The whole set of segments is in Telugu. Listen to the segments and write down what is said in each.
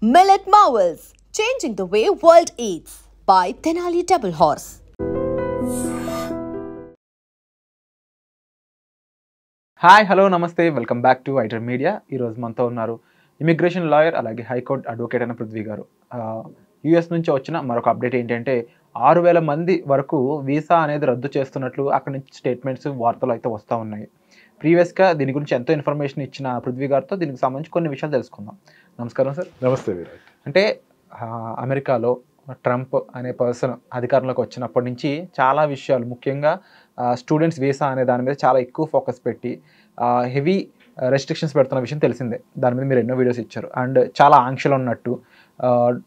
Millet Marvels, changing the way world eats by Tenali Double Horse. Hi hello నమస్తే వెల్కమ్ బ్యాక్ టు ఐటర్ మీడియా. ఈరోజు మనతో ఉన్నారు ఇమిగ్రేషన్ లాయర్ అలాగే హైకోర్టు అడ్వకేట్ అయిన పృథ్వీ గారు. యూఎస్ నుంచి వచ్చిన మరొక అప్డేట్ ఏంటంటే 6,000 మంది వరకు వీసా అనేది రద్దు చేస్తున్నట్లు అక్కడి నుంచి స్టేట్మెంట్స్ వార్తలు అయితే వస్తూ ఉన్నాయి. ప్రీవియస్గా దీని గురించి ఎంతో ఇన్ఫర్మేషన్ ఇచ్చిన పృథ్వీ గారితో దీనికి సంబంధించి కొన్ని విషయాలు తెలుసుకుందాం. నమస్కారం సార్. నమస్తే విరాట్. అంటే అమెరికాలో ట్రంప్ అనే పర్సన్ అధికారంలోకి వచ్చినప్పటి నుంచి చాలా విషయాలు, ముఖ్యంగా స్టూడెంట్స్ వీసా అనే దాని మీద చాలా ఎక్కువ ఫోకస్ పెట్టి హెవీ రెస్ట్రిక్షన్స్ పెడుతున్న విషయం తెలిసిందే. దాని మీద మీరు ఎన్నో వీడియోస్ ఇచ్చారు. అండ్ చాలా ఆంక్షలు ఉన్నట్టు,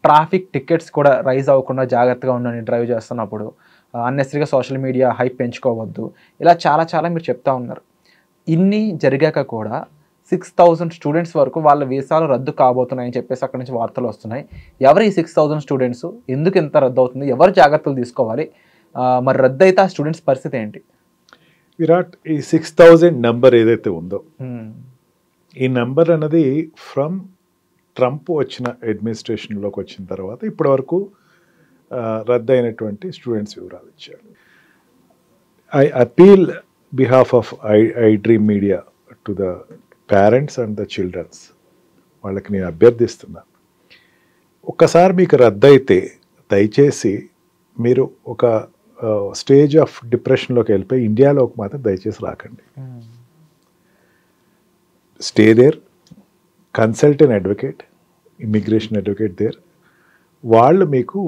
ట్రాఫిక్ టికెట్స్ కూడా రైజ్ అవ్వకుండా జాగ్రత్తగా ఉండండి డ్రైవ్ చేస్తున్నప్పుడు, అన్నెసరీగా సోషల్ మీడియా హైప్ పెంచుకోవద్దు, ఇలా చాలా మీరు చెప్తా ఉన్నారు. ఇన్ని జరిగాక కూడా 6,000 స్టూడెంట్స్ వరకు వాళ్ళ వీసాలు రద్దు కాబోతున్నాయని చెప్పేసి అక్కడి నుంచి వార్తలు వస్తున్నాయి. ఎవరు ఈ 6,000 స్టూడెంట్స్? ఎందుకు ఇంత రద్దు అవుతుంది? ఎవరు జాగ్రత్తలు తీసుకోవాలి? మరి రద్దు అయితే ఆ స్టూడెంట్స్ పరిస్థితి ఏంటి? విరాట్, ఈ 6,000 నెంబర్ ఏదైతే ఉందో, ఈ నెంబర్ అన్నది ఫ్రమ్ ట్రంప్ వచ్చిన అడ్మినిస్ట్రేషన్లోకి వచ్చిన తర్వాత ఇప్పటి వరకు రద్దు అయినటువంటి స్టూడెంట్స్ వివరాలు ఇచ్చారు. I appeal behalf of I Dream Media to the parents and the childrens, వాళ్ళకి నేను అభ్యర్థిస్తున్నాను, ఒక్కసారి మీకు రద్దు అయితే దయచేసి మీరు ఒక స్టేజ్ ఆఫ్ డిప్రెషన్లోకి వెళ్ళిపోయి ఇండియాలోకి మాత్రం దయచేసి రాకండి. Stay there, consult an advocate, immigration advocate there. వాళ్ళు మీకు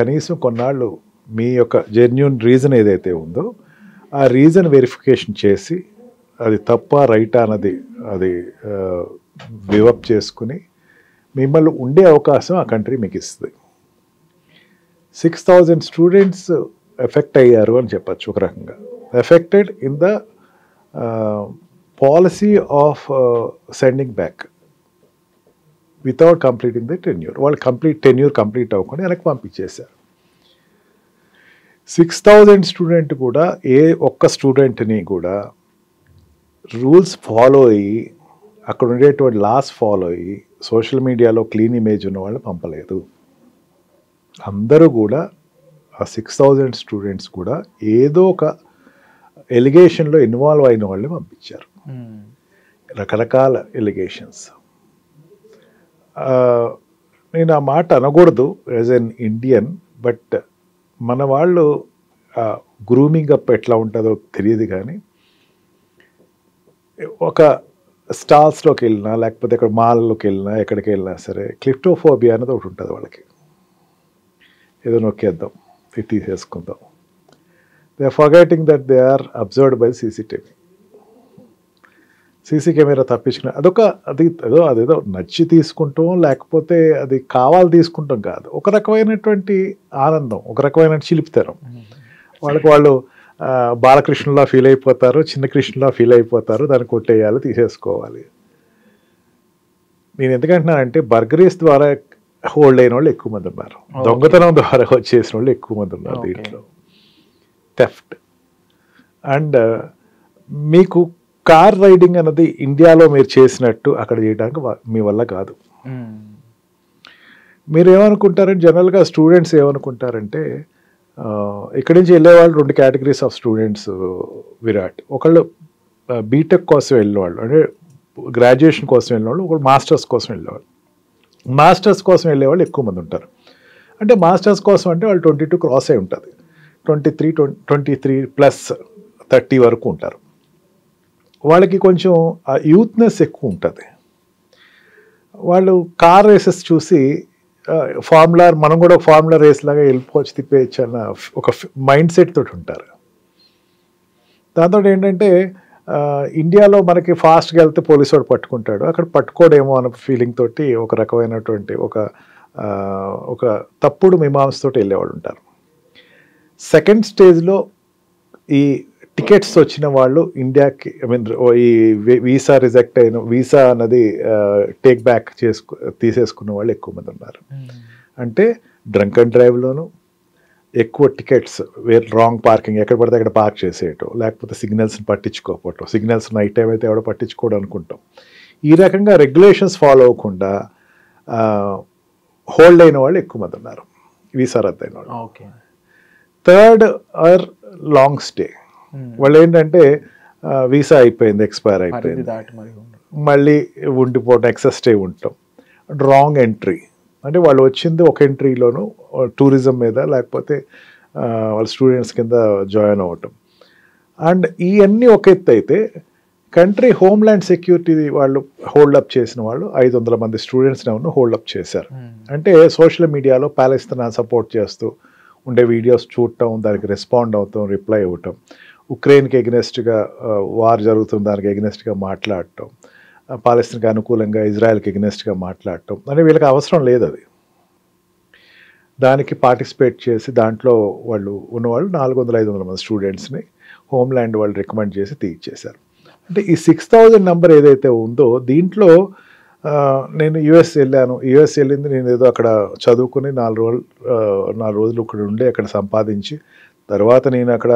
కనీసం కొన్నాళ్ళు మీ యొక్క జెన్యూన్ రీజన్ ఏదైతే ఉందో ఆ రీజన్ వెరిఫికేషన్ చేసి అది తప్ప రైటా అన్నది అది వివప్ చేసుకుని మిమ్మల్ని ఉండే అవకాశం ఆ కంట్రీ మీకు ఇస్తుంది. 6,000 స్టూడెంట్స్ ఎఫెక్ట్ అయ్యారు అని చెప్పచ్చు. ఒక రకంగా affected in the policy of sending back without completing the tenure. వాళ్ళు టెన్యూర్ కంప్లీట్ అవ్వకుండా వెనక్కి పంపించేశారు. 6,000 స్టూడెంట్ కూడా ఏ ఒక్క స్టూడెంట్ని కూడా రూల్స్ ఫాలో అయ్యి అక్కడ ఉండేటువంటి లాస్ ఫాలో అయ్యి సోషల్ మీడియాలో క్లీన్ ఇమేజ్ ఉన్న వాళ్ళు పంపలేదు. అందరూ కూడా ఆ 6,000 స్టూడెంట్స్ కూడా ఏదో ఒక ఎలిగేషన్లో ఇన్వాల్వ్ అయిన వాళ్ళని పంపించారు. రకరకాల ఎలిగేషన్స్. నేను ఆ మాట అనకూడదు యాజ్ ఎన్ ఇండియన్, బట్ మన వాళ్ళు గ్రూమింగ్ అప్ ఎట్లా ఉంటుందో తెలియదు, కానీ ఒక స్టాల్స్లోకి వెళ్ళినా లేకపోతే ఇక్కడ మాల్లోకి వెళ్ళినా ఎక్కడికి వెళ్ళినా సరే క్లిప్టోఫోబియా అనేది ఒకటి ఉంటుంది వాళ్ళకి. ఏదో నొక్కేద్దాం, తీసేసుకుందాం. They are forgetting that they are observed by CCTV. CC camera తప్పించుకుని అదేదో నచ్చి తీసుకుంటాం, లేకపోతే అది కావాలి తీసుకుంటాం కాదు. ఒక రకమైనటువంటి ఆనందం, ఒక రకమైన చిలిపితనం. వాళ్ళు బాలకృష్ణలా ఫీల్ అయిపోతారు, చిన్న కృష్ణలా ఫీల్ అయిపోతారు, దాన్ని కొట్టేయాలి, తీసేసుకోవాలి. నేను ఎందుకంటున్నానంటే బర్గరీస్ ద్వారా హోల్డ్ అయిన వాళ్ళు ఎక్కువ మంది ఉన్నారు, దొంగతనం ద్వారా వచ్చేసిన వాళ్ళు ఎక్కువ మంది ఉన్నారు దీంట్లో. థెఫ్ట్ అండ్ మీకు కార్ రైడింగ్ అన్నది ఇండియాలో మీరు చేసినట్టు అక్కడ చేయడానికి మీ వల్ల కాదు. మీరు ఏమనుకుంటారంటే జనరల్గా స్టూడెంట్స్ ఏమనుకుంటారంటే ఇక్కడి నుంచి వెళ్ళేవాళ్ళు 2 కేటగిరీస్ ఆఫ్ స్టూడెంట్స్ విరాట్. ఒకళ్ళు బీటెక్ కోసం వెళ్ళేవాళ్ళు, అంటే గ్రాడ్యుయేషన్ కోసం వెళ్ళేవాళ్ళు, ఒకళ్ళు మాస్టర్స్ కోసం వెళ్ళేవాళ్ళు. మాస్టర్స్ కోసం వెళ్ళేవాళ్ళు ఎక్కువ మంది ఉంటారు. అంటే మాస్టర్స్ కోసం అంటే వాళ్ళు 22 క్రాస్ అయి ఉంటుంది, 23 ప్లస్ 30 వరకు ఉంటారు. వాళ్ళకి కొంచెం యూత్నెస్ ఎక్కువ ఉంటుంది. వాళ్ళు కార్ రేసెస్ చూసి మనం కూడా ఫార్ములా రేస్ లాగా వెళ్ళిపోవచ్చు, తిప్పేయచ్చు అన్న ఒక మైండ్ సెట్ తోటి ఉంటారు. దాంతో ఏంటంటే ఇండియాలో మనకి ఫాస్ట్గా వెళ్తే పోలీసు వాడు పట్టుకుంటాడు, అక్కడ పట్టుకోడేమో అన్న ఫీలింగ్ తోటి ఒక రకమైనటువంటి ఒక తప్పుడు మీమాంసతోటి వెళ్ళేవాళ్ళు ఉంటారు. సెకండ్ స్టేజ్లో ఈ టికెట్స్ వచ్చిన వాళ్ళు ఇండియాకి, ఈ వీసా రిజెక్ట్ అయిన వీసా అన్నది టేక్ బ్యాక్ తీసేసుకున్న వాళ్ళు ఎక్కువ మంది ఉన్నారు. అంటే డ్రంక్ అండ్ డ్రైవ్లోను ఎక్కువ టికెట్స్, రాంగ్ పార్కింగ్, ఎక్కడ పడితే అక్కడ పార్క్ చేసేయటం, లేకపోతే సిగ్నల్స్ని పట్టించుకోకపోవటం. సిగ్నల్స్ నైట్ టైం అయితే ఎవడో పట్టించుకోవడం అనుకుంటాం. ఈ రకంగా రెగ్యులేషన్స్ ఫాలో అవ్వకుండా హోల్డ్ అయిన వాళ్ళు ఎక్కువ మంది ఉన్నారు, వీసా రద్దు అయిన వాళ్ళు. Okay. Third or long stay, వాళ్ళు ఏంటంటే వీసా అయిపోయింది, ఎక్స్పైర్ అయిపోయింది, మళ్ళీ ఉండిపోవడం, ఎక్సెస్ స్టే ఉండటం. రాంగ్ ఎంట్రీ అంటే వాళ్ళు వచ్చింది ఒక ఎంట్రీలోనూ టూరిజం మీద, లేకపోతే వాళ్ళ స్టూడెంట్స్ కింద జాయిన్ అవ్వటం. అండ్ ఇవన్నీ ఒక ఎత్తు అయితే కంట్రీ హోమ్ల్యాండ్ సెక్యూరిటీ వాళ్ళు హోల్డప్ చేసిన వాళ్ళు 500 మంది స్టూడెంట్స్ని ఏమన్నా హోల్డప్ చేశారు. అంటే సోషల్ మీడియాలో ప్యాలెస్తీనా సపోర్ట్ చేస్తూ ఉండే వీడియోస్ చూడటం, దానికి రెస్పాండ్ అవుతాం, రిప్లై ఇవ్వటం, ఉక్రెయిన్కి ఎగ్నెస్ట్గా వార్ జరుగుతుంది దానికి ఎగ్నెస్ట్గా మాట్లాడటం, పాలస్తీన్కి అనుకూలంగా ఇజ్రాయెల్కి ఎగ్నెస్ట్గా మాట్లాడటం అని వీళ్ళకి అవసరం లేదు. అది దానికి పార్టిసిపేట్ చేసి దాంట్లో వాళ్ళు ఉన్నవాళ్ళు 400-500 మంది స్టూడెంట్స్ని హోమ్ల్యాండ్ వాళ్ళు రికమెండ్ చేసి తీర్చేశారు. అంటే ఈ 6000 నెంబర్ ఏదైతే ఉందో దీంట్లో నేను యుఎస్ వెళ్ళాను, యుఎస్ వెళ్ళింది నేను ఏదో అక్కడ చదువుకుని 4 రోజులు ఇక్కడ ఉండి అక్కడ సంపాదించి, తర్వాత నేను అక్కడ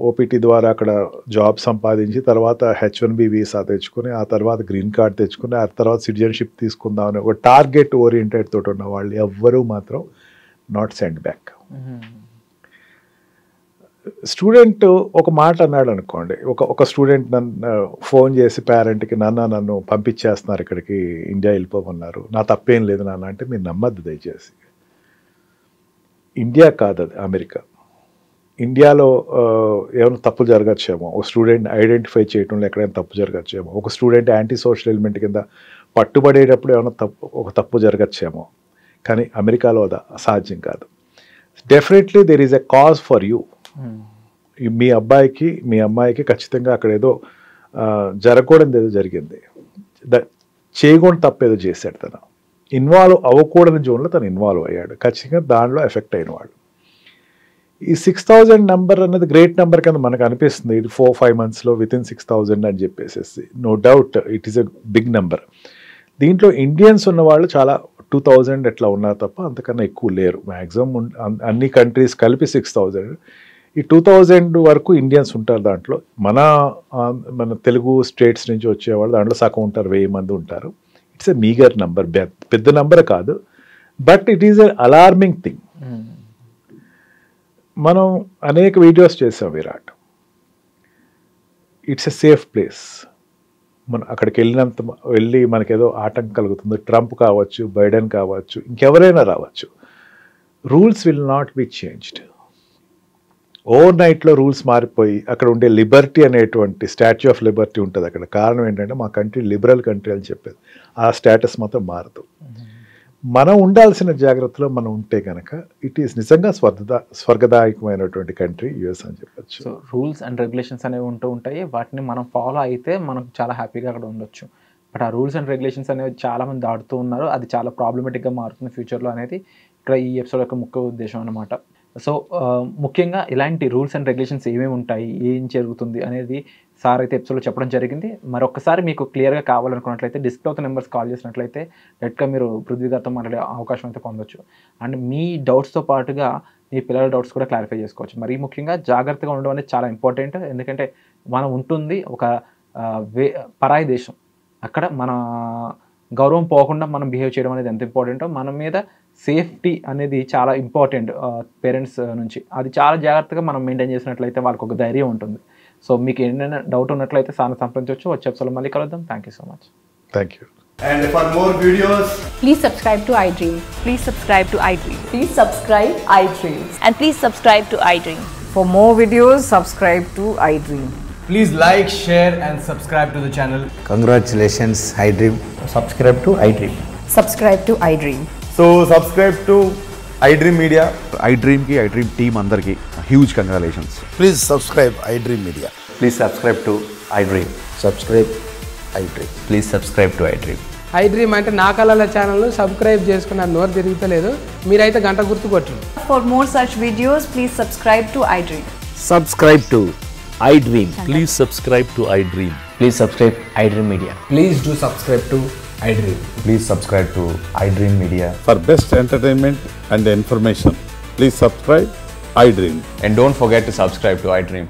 ఓపీటీ ద్వారా అక్కడ జాబ్ సంపాదించి, తర్వాత H1B వీసా తెచ్చుకుని, ఆ తర్వాత గ్రీన్ కార్డ్ తెచ్చుకుని, ఆ తర్వాత సిటిజన్షిప్ తీసుకుందామని ఒక టార్గెట్ ఓరియంటెడ్ తోటి ఉన్న వాళ్ళు ఎవ్వరూ మాత్రం నాట్ సెండ్ బ్యాక్. స్టూడెంట్ ఒక మాట అన్నాడు అనుకోండి, ఒక స్టూడెంట్ నన్ను ఫోన్ చేసి పేరెంట్కి, నన్ను పంపించేస్తున్నారు ఇక్కడికి, ఇండియా వెళ్ళిపోమన్నారు, నా తప్పేం లేదు నాన్న అంటే మీరు నమ్మద్దు దయచేసి. ఇండియా కాదు అది, అమెరికా. ఇండియాలో ఏమైనా తప్పు జరగచ్చేమో, ఒక స్టూడెంట్ ఐడెంటిఫై చేయడంలో ఎక్కడైనా తప్పు జరగచ్చేమో, ఒక స్టూడెంట్ యాంటీ సోషల్ ఎలిమెంట్ కింద పట్టుబడేటప్పుడు ఏమైనా తప్పు జరగచ్చేమో, కానీ అమెరికాలో అది అసాధ్యం కాదు. Definitely there is a cause for you. మీ అబ్బాయికి మీ అమ్మాయికి ఖచ్చితంగా అక్కడ ఏదో జరగకూడదు ఏదో జరిగింది, చేయకూడదు తప్పేదో చేశాడు, తను ఇన్వాల్వ్ అవ్వకూడని జోన్లో తను ఇన్వాల్వ్ అయ్యాడు, ఖచ్చితంగా దానిలో ఎఫెక్ట్ అయిన వాడు. ఈ 6000 నెంబర్ అన్నది గ్రేట్ నెంబర్ కింద మనకు అనిపిస్తుంది, ఇది 4-5 monthsలో వితిన్ 6000 అని చెప్పేసి. No doubt it is a big number. దీంట్లో ఇండియన్స్ ఉన్న వాళ్ళు చాలా 2000 ఎట్లా ఉన్నారు తప్ప అంతకన్నా ఎక్కువ లేరు. మ్యాక్సిమం అన్ని కంట్రీస్ కలిపి 6000. ఈ 2000 వరకు ఇండియన్స్ ఉంటారు దాంట్లో. మన తెలుగు స్టేట్స్ నుంచి వచ్చేవాళ్ళు దాంట్లో సగం ఉంటారు, 1000 మంది ఉంటారు. ఇట్స్ ఎ మీగర్ నంబర్, పెద్ద నంబర్ కాదు, but it is a alarming thing. మనం అనేక వీడియోస్ చేసాం Virat. It's a safe place. మనం అక్కడికి వెళ్ళి మనకేదో ఆటంకం కలుగుతుంది, ట్రంప్ కావచ్చు, బైడెన్ కావచ్చు, ఇంకెవరైనా రావచ్చు, rules will not be changed. Over నైట్లో రూల్స్ మారిపోయి అక్కడ ఉండే లిబర్టీ అనేటువంటి స్టాచ్యూ ఆఫ్ లిబర్టీ ఉంటుంది అక్కడ. కారణం ఏంటంటే మా కంట్రీ లిబరల్ కంట్రీ అని చెప్పేది, ఆ స్టేటస్ మాత్రం మారదు. మనం ఉండాల్సిన జాగ్రత్తలో మనం ఉంటే కనుక ఇట్ ఈస్ నిజంగా స్వర్గదాయకమైనటువంటి కంట్రీ యుఎస్ అని చెప్పచ్చు. సో రూల్స్ అండ్ రెగ్యులేషన్స్ అనేవి ఉంటాయి, వాటిని మనం ఫాలో అయితే మనం చాలా హ్యాపీగా అక్కడ ఉండొచ్చు. బట్ ఆ రూల్స్ అండ్ రెగ్యులేషన్స్ అనేవి చాలామంది దాటుతూ ఉన్నారు, అది చాలా ప్రాబ్లమేటిక్గా మారుతుంది ఫ్యూచర్లో అనేది ఇక్కడ ఈ ఎపిసోడ్ యొక్క ముఖ్య ఉద్దేశం అన్నమాట. సో ముఖ్యంగా ఇలాంటి రూల్స్ అండ్ రెగ్యులేషన్స్ ఏమేమి ఉంటాయి, ఏం జరుగుతుంది అనేది సార్ అయితే ఎపిసోడ్లో చెప్పడం జరిగింది. మరొకసారి మీకు క్లియర్గా కావాలనుకున్నట్లయితే డిస్ప్లే అవుతున్న నెంబర్స్ కాల్ చేసినట్లయితే డైరెక్ట్గా మీరు పృథ్వీ గారితో మాట్లాడే అవకాశం అయితే పొందొచ్చు. అండ్ మీ డౌట్స్తో పాటుగా మీ పిల్లల డౌట్స్ కూడా క్లారిఫై చేసుకోవచ్చు. మరి ముఖ్యంగా జాగ్రత్తగా ఉండడం అనేది చాలా ఇంపార్టెంట్. ఎందుకంటే మనం ఉంటుంది ఒక పరాయి దేశం, అక్కడ మన గౌరవం పోకుండా మనం బిహేవ్ చేయడం అనేది ఎంత ఇంపార్టెంటో, మన మీద సేఫ్టీ అనేది చాలా ఇంపార్టెంట్ పేరెంట్స్ నుంచి. అది చాలా జాగ్రత్తగా మనం మెయింటైన్ చేసినట్లయితే వాళ్ళకి ఒక ధైర్యం ఉంటుంది. సో మీకు ఏదైనా డౌట్ ఉన్నట్లయితే సార్ని సంప్రదించవచ్చు. వచ్చే ఎపిసోడ్లో మళ్ళీ కలుద్దాం. Thank you so much. Thank you. And for more videos, please subscribe to iDream. Please subscribe to iDream. Please subscribe iDream. And please subscribe to iDream. For more videos, subscribe to iDream. please like, share and subscribe to the channel. Congratulations, iDream. Subscribe to iDream. Subscribe to iDream. So subscribe to iDream Media. iDream ki iDream team andarki huge congratulations. Please subscribe iDream Media. Please subscribe to iDream. Subscribe iDream. Please subscribe to iDream. iDream అంటే నా కళల ఛానల్ సబ్స్క్రైబ్ చేసుకున్న నోరు తిరుగుతలేదు, మీరైతే గంట గుర్తు కొట్టండి. For more such videos, please subscribe to iDream. Subscribe to iDream. Please subscribe to iDream. Please subscribe iDream Media. Please do subscribe to iDream. Please subscribe to iDream Media. For best entertainment and information, please subscribe iDream. And don't forget to subscribe to iDream.